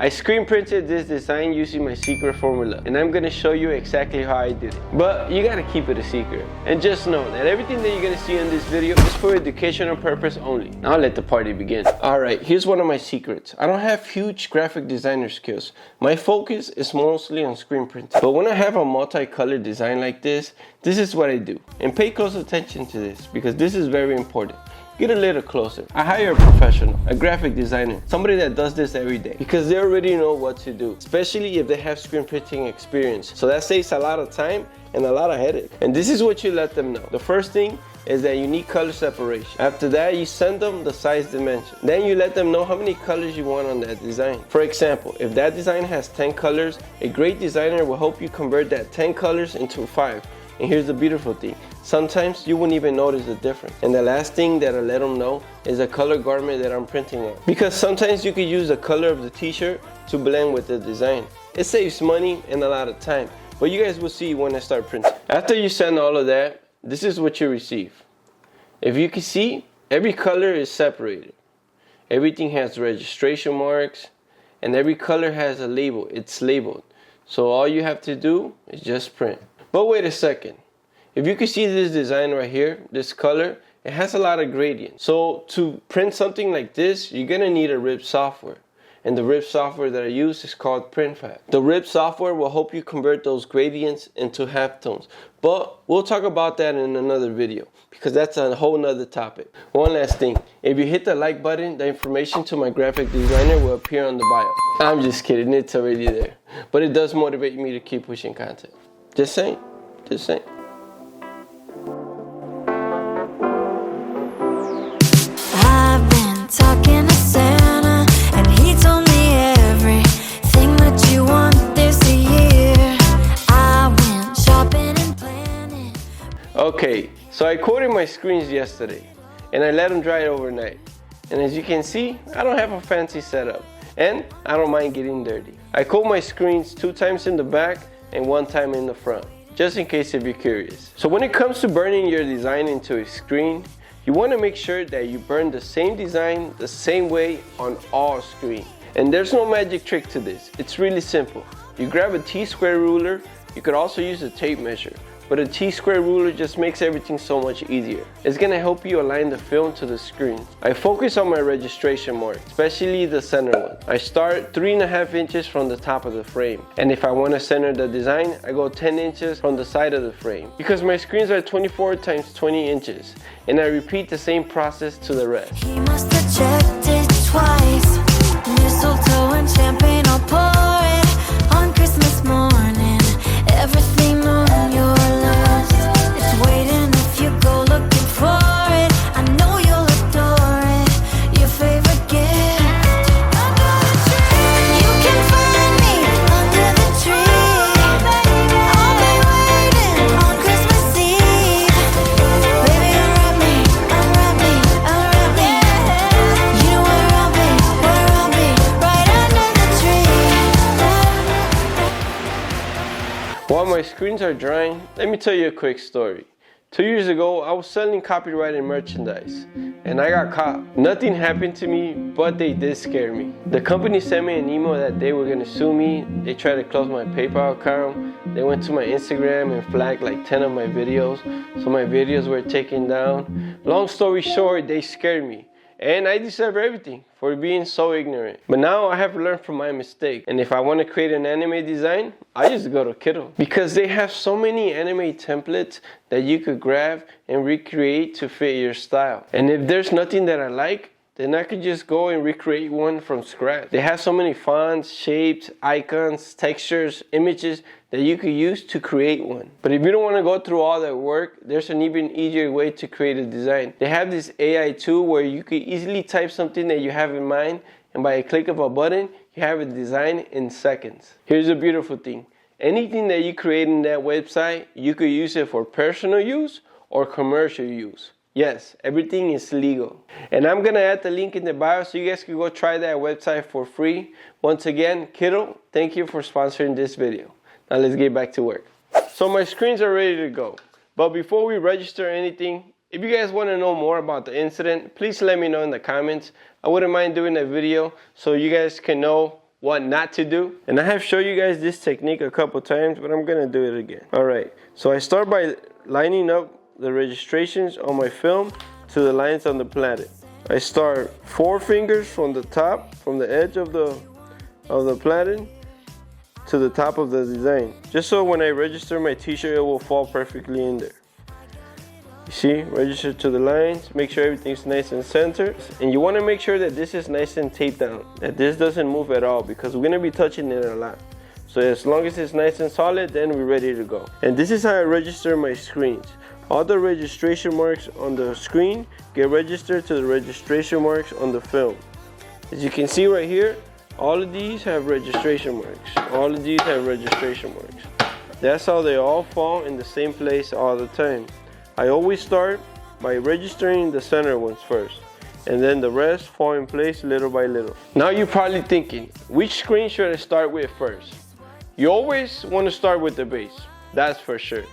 I screen printed this design using my secret formula, and I'm gonna show you exactly how I did it. But you gotta keep it a secret. And just know that everything that you're gonna see in this video is for educational purpose only. Now let the party begin. Alright, here's one of my secrets. I don't have huge graphic designer skills. My focus is mostly on screen printing. But when I have a multicolored design like this is what I do. And pay close attention to this, because this is very important. Get a little closer. I hire a professional, a graphic designer, somebody that does this every day, because they already know what to do, especially if they have screen printing experience. So that saves a lot of time and a lot of headache. And this is what you let them know. The first thing is that you need color separation. After that, you send them the size dimension. Then you let them know how many colors you want on that design. For example, if that design has 10 colors, a great designer will help you convert that 10 colors into 5. And here's the beautiful thing. Sometimes you wouldn't even notice the difference. And the last thing that I let them know is the color garment that I'm printing on. Because sometimes you could use the color of the t-shirt to blend with the design. It saves money and a lot of time. But you guys will see when I start printing. After you send all of that, this is what you receive. If you can see, every color is separated. Everything has registration marks, and every color has a label. It's labeled. So all you have to do is just print. But wait a second. If you can see this design right here, this color, it has a lot of gradients. So to print something like this, you're gonna need a RIP software. And the RIP software that I use is called PrintFab. The RIP software will help you convert those gradients into halftones. But we'll talk about that in another video, because that's a whole nother topic. One last thing. If you hit the like button, the information to my graphic designer will appear on the bio. I'm just kidding, it's already there. But it does motivate me to keep pushing content. Just saying. Just saying. I've been talking to Santa, and he told me everything that you want this year. I went shopping and planning. Okay, so I coated my screens yesterday, and I let them dry overnight. And as you can see, I don't have a fancy setup, and I don't mind getting dirty. I coat my screens 2 times in the back and 1 time in the front, just in case if you're curious. So when it comes to burning your design into a screen, you want to make sure that you burn the same design the same way on all screens. And there's no magic trick to this. It's really simple. You grab a T-square ruler. You could also use a tape measure, but a T-square ruler just makes everything so much easier. It's gonna help you align the film to the screen. I focus on my registration mark, especially the center one. I start 3.5 inches from the top of the frame. And if I wanna center the design, I go 10 inches from the side of the frame. Because my screens are 24 times 20 inches. And I repeat the same process to the rest. He must have checked it twice. Mistletoe and champagne, I'll pour it on Christmas morning. Everything on your list, it's waiting if you go looking for it. I know you'll adore it, your favorite gift. Under the tree, you can find me under the tree. I'll be waiting on Christmas Eve. Baby, unwrap me, unwrap me, unwrap me. You know where I'll be, right under the tree. While my screens are drying, let me tell you a quick story. 2 years ago, I was selling copyrighted merchandise, and I got caught. Nothing happened to me, but they did scare me. The company sent me an email that they were gonna sue me. They tried to close my PayPal account. They went to my Instagram and flagged like 10 of my videos, so my videos were taken down. Long story short, they scared me. And I deserve everything for being so ignorant. But now I have learned from my mistake. And if I want to create an anime design, I just go to Kiddo. Because they have so many anime templates that you could grab and recreate to fit your style. And if there's nothing that I like, then I could just go and recreate one from scratch. They have so many fonts, shapes, icons, textures, images that you could use to create one. But if you don't want to go through all that work, there's an even easier way to create a design. They have this AI tool where you could easily type something that you have in mind, and by a click of a button, you have a design in seconds. Here's the beautiful thing. Anything that you create in that website, you could use it for personal use or commercial use. Yes, everything is legal. And I'm gonna add the link in the bio so you guys can go try that website for free. Once again, Kiddo, thank you for sponsoring this video. Now let's get back to work. So my screens are ready to go. But before we register anything, if you guys want to know more about the incident, please let me know in the comments. I wouldn't mind doing a video so you guys can know what not to do. And I have shown you guys this technique a couple times, but I'm gonna do it again. All right, so I start by lining up the registrations on my film to the lines on the platen. I start 4 fingers from the top, from the edge of the platen to the top of the design, just so when I register my t-shirt, it will fall perfectly in there. You see, register to the lines, make sure everything's nice and centered. And you want to make sure that this is nice and taped down, that this doesn't move at all, because we're going to be touching it a lot. So as long as it's nice and solid, then we're ready to go. And this is how I register my screens. All the registration marks on the screen get registered to the registration marks on the film. As you can see right here, all of these have registration marks. All of these have registration marks. That's how they all fall in the same place all the time. I always start by registering the center ones first, and then the rest fall in place little by little. Now you're probably thinking, which screen should I start with first? You always want to start with the base, that's for sure.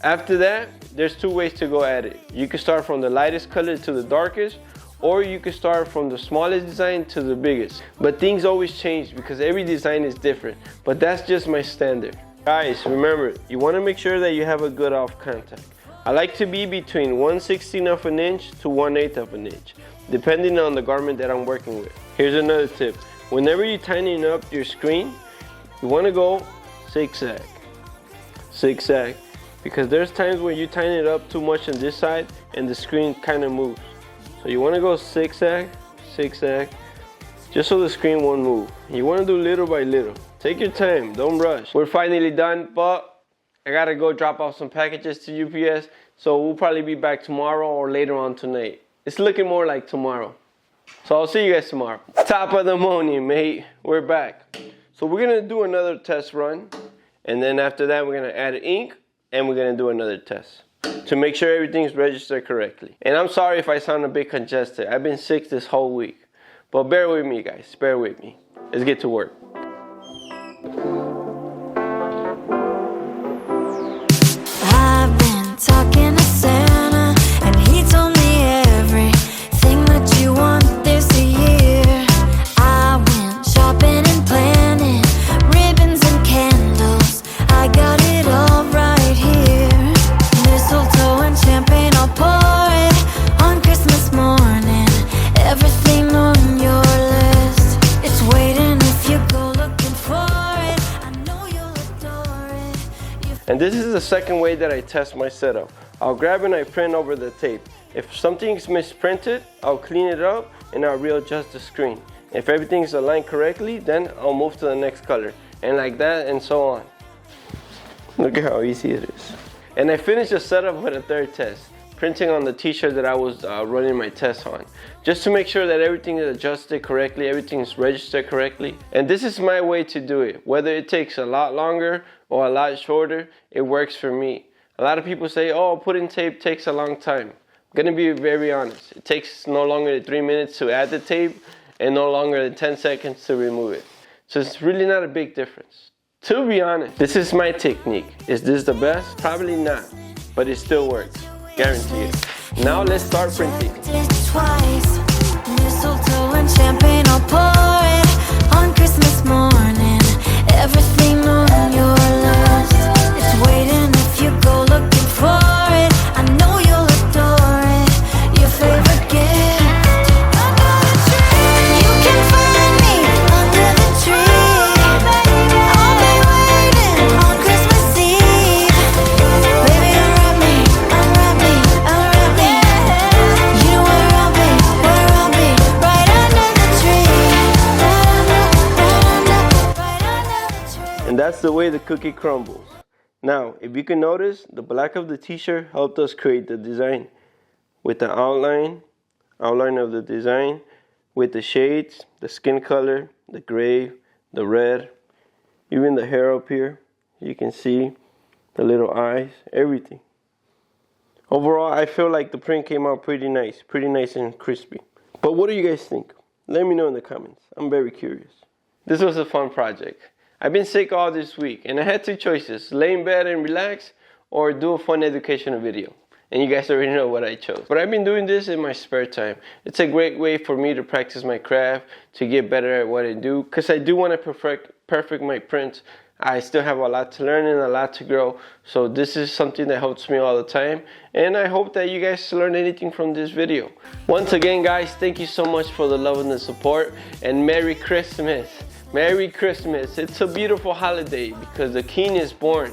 After that, there's 2 ways to go at it. You can start from the lightest color to the darkest, or you can start from the smallest design to the biggest. But things always change because every design is different, but that's just my standard. Guys, remember, you want to make sure that you have a good off contact. I like to be between 1/16 of an inch to 1/8 of an inch, depending on the garment that I'm working with. Here's another tip. Whenever you're tightening up your screen, you want to go zigzag. Zigzag. Because there's times when you tighten it up too much on this side and the screen kind of moves. So you want to go zigzag, zigzag, just so the screen won't move. You want to do little by little. Take your time, don't rush. We're finally done, but I gotta go drop off some packages to UPS, so we'll probably be back tomorrow or later on tonight. It's looking more like tomorrow. So I'll see you guys tomorrow. Top of the morning, mate. We're back. So we're gonna do another test run, and then after that we're gonna add ink, and we're gonna do another test to make sure everything's registered correctly. And I'm sorry if I sound a bit congested. I've been sick this whole week. But bear with me, guys. Bear with me. Let's get to work. I've been talking to Santa, and he told me everything that you want this year. I went shopping and planning, ribbons and candles. I got it all right here. Mistletoe and champagne, I'll pour it on Christmas morning. Everything on your list, it's waiting if you go looking for it. I know you'll adore it. And this is the second way that I test my setup. I'll grab and I print over the tape. If something's misprinted, I'll clean it up and I'll readjust the screen. If everything's aligned correctly, then I'll move to the next color. And like that and so on. Look at how easy it is. And I finished the setup with a third test, printing on the t-shirt that I was running my test on, just to make sure that everything is adjusted correctly, everything is registered correctly. And this is my way to do it. Whether it takes a lot longer or a lot shorter, it works for me. A lot of people say, oh, putting tape takes a long time. I'm gonna be very honest. It takes no longer than 3 minutes to add the tape and no longer than 10 seconds to remove it. So it's really not a big difference. To be honest, this is my technique. Is this the best? Probably not, but it still works. Guarantee it. Now let's start printing. Twice. Mistletoe and champagne, I'll pour it on Christmas morning. Everything on your list, it's waiting if you go looking for it. I know you'll adore it. Your favorite gift under the tree. You can find me under the tree. I'll be waiting on Christmas Eve. Baby, unwrap me, unwrap me, unwrap me. You know where I'll be right under the tree. Right under the tree. And that's the way the cookie crumbles. Now, if you can notice, the black of the t-shirt helped us create the design with the outline of the design, with the shades, the skin color, the gray, the red, even the hair up here. You can see the little eyes, everything. Overall, I feel like the print came out pretty nice and crispy. But what do you guys think? Let me know in the comments. I'm very curious. This was a fun project. I've been sick all this week and I had 2 choices, lay in bed and relax or do a fun educational video. And you guys already know what I chose. But I've been doing this in my spare time. It's a great way for me to practice my craft, to get better at what I do. Because I do want to perfect my prints. I still have a lot to learn and a lot to grow. So this is something that helps me all the time. And I hope that you guys learned anything from this video. Once again, guys, thank you so much for the love and the support. And Merry Christmas. Merry Christmas. It's a beautiful holiday because the King is born.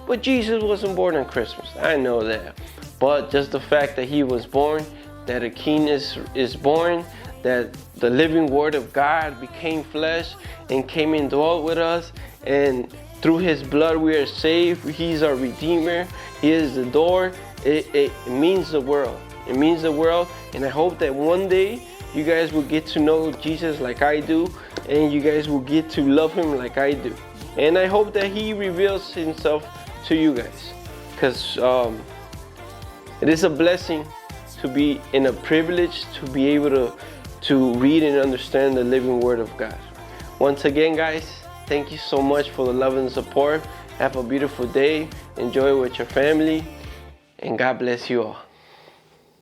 But Jesus wasn't born on Christmas. I know that. But just the fact that he was born, that a King is born, that the living Word of God became flesh and came and dwelt with us, and through his blood we are saved. He's our Redeemer. He is the door. It means the world. It means the world, and I hope that one day you guys will get to know Jesus like I do, and you guys will get to love him like I do. And I hope that he reveals himself to you guys, because it is a blessing to be in a privilege to be able to read and understand the living Word of God. Once again, guys, thank you so much for the love and support. Have a beautiful day. Enjoy with your family. And God bless you all.